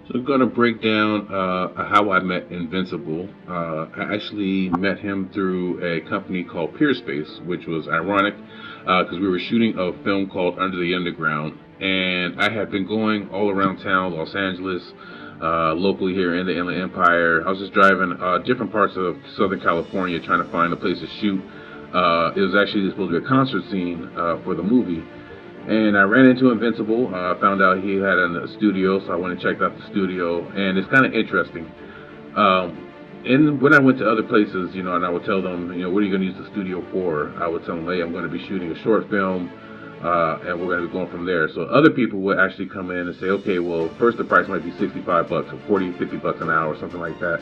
So I'm going to break down how I met Invincible. I actually met him through a company called Peerspace, which was ironic because we were shooting a film called Under the Underground, and I had been going all around town, Los Angeles, locally here in the Inland Empire. I was just driving different parts of Southern California trying to find a place to shoot. It was actually supposed to be a concert scene for the movie. And I ran into Invincible. Found out he had a studio, so I went and checked out the studio. And it's kind of interesting. And when I went to other places, and I would tell them, what are you going to use the studio for? I would tell them, hey, I'm going to be shooting a short film, and we're going to be going from there. So other people would actually come in and say, okay, well, first the price might be 65 bucks or 40, 50 bucks an hour or something like that.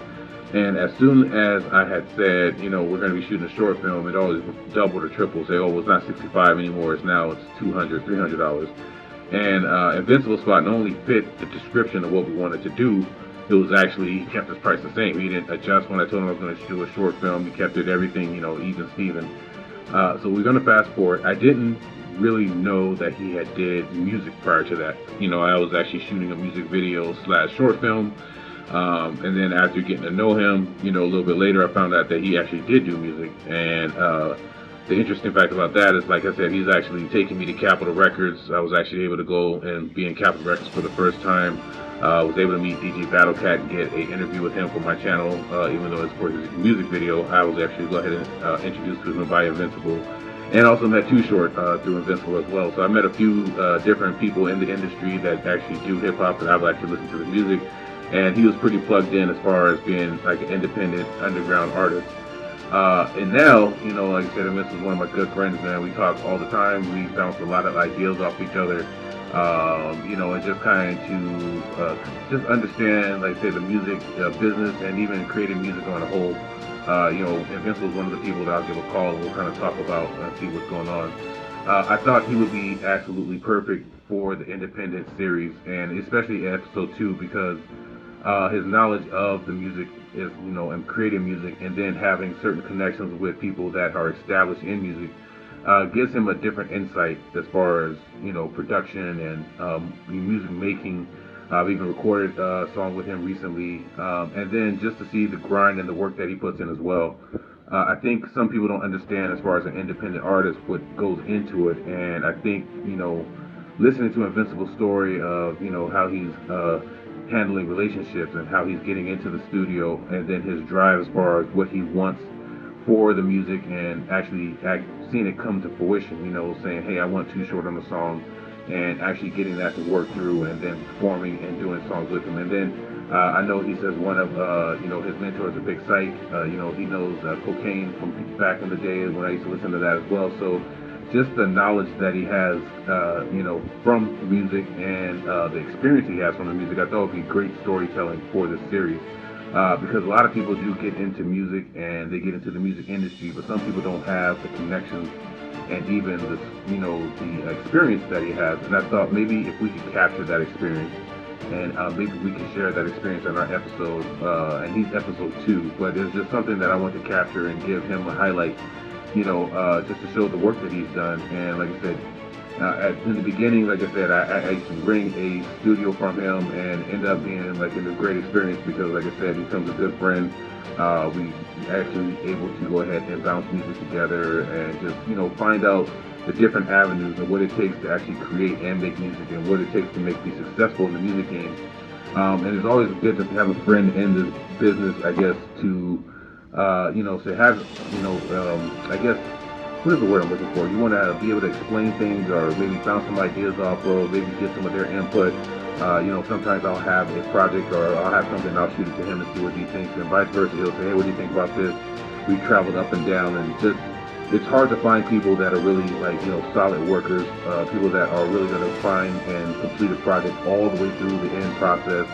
And as soon as I had said, we're going to be shooting a short film, it always doubled or tripled. Say, oh, well, it's not 65 anymore. It's 200, $300. And Invincible Spot not only fit the description of what we wanted to do, it was actually, he kept his price the same. He didn't adjust when I told him I was going to do a short film. He kept it everything, even Steven. So we're going to fast forward. I didn't really know that he had did music prior to that. I was actually shooting a music video slash short film. And then after getting to know him, a little bit later, I found out that he actually did do music. And the interesting fact about that is, like I said, he's actually taking me to Capitol Records. I was actually able to go and be in Capitol Records for the first time. I was able to meet DJ Battlecat and get an interview with him for my channel, even though it's for his music video. I was actually go ahead and introduced to him by Invincible. And also met Too Short through Invincible as well. So I met a few different people in the industry that actually do hip hop, and I've actually listened to the music. And he was pretty plugged in as far as being like an independent underground artist. And now, like I said, this is one of my good friends, man. We talk all the time. We bounce a lot of ideas off each other. And just kind of to just understand, like I say, the music business and even creating music on a whole. Invincible is one of the people that I'll give a call and we'll kind of talk about and see what's going on. I thought he would be absolutely perfect for the independent series, and especially episode 2 because his knowledge of the music is, and creating music and then having certain connections with people that are established in music gives him a different insight as far as, production and music making. I've even recorded a song with him recently, and then just to see the grind and the work that he puts in as well. I think some people don't understand as far as an independent artist what goes into it, and I think, listening to Invincible's story of, how he's handling relationships and how he's getting into the studio, and then his drive as far as what he wants for the music and actually seeing it come to fruition, saying, hey, I want Too Short on the song, and actually getting that to work through and then performing and doing songs with him. And then I know he says one of his mentors a Big Psych. He knows Cocaine from back in the day when I used to listen to that as well. So just the knowledge that he has, from music and the experience he has from the music, I thought would be great storytelling for this series. Because a lot of people do get into music and they get into the music industry, but some people don't have the connections and even the experience that he has. And I thought maybe if we could capture that experience and maybe we can share that experience in our episode, and he's episode 2, but it's just something that I want to capture and give him a highlight, just to show the work that he's done. And like I said, in the beginning, like I said, I used to bring a studio from him and ended up being like a great experience because, like I said, he becomes a good friend. We actually able to go ahead and bounce music together and just, find out the different avenues and what it takes to actually create and make music and what it takes to be successful in the music game. And it's always good to have a friend in this business, I guess, to, to have, I guess, what is the word I'm looking for? You want to be able to explain things or maybe bounce some ideas off of, maybe get some of their input. Sometimes I'll have a project or I'll have something and I'll shoot it to him and see what he thinks, and vice versa. He'll say, hey, what do you think about this? We traveled up and down, and just it's hard to find people that are really solid workers, people that are really going to find and complete a project all the way through the end process,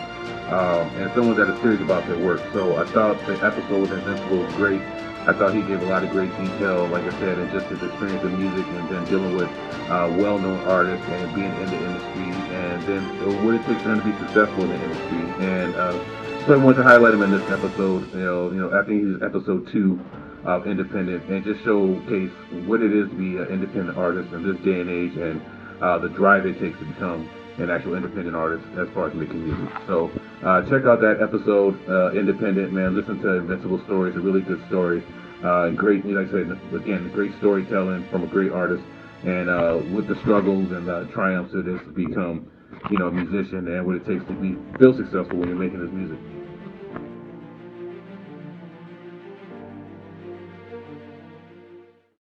and someone that is serious about their work. So I thought the episode with Invincible was great. I thought he gave a lot of great detail, like I said, and just his experience in music and then dealing with well-known artists and being in the industry, and then what it takes for him to be successful in the industry. And so I wanted to highlight him in this episode. I think he's episode 2 of Independent, and just showcase what it is to be an independent artist in this day and age, and the drive it takes to become an actual independent artist as far as making music. So check out that episode, Independent, man. Listen to Invincible Story. It's a really good story. Great, like I said, again, great storytelling from a great artist. And with the struggles and the triumphs it is to become, a musician, and what it takes to feel successful when you're making this music.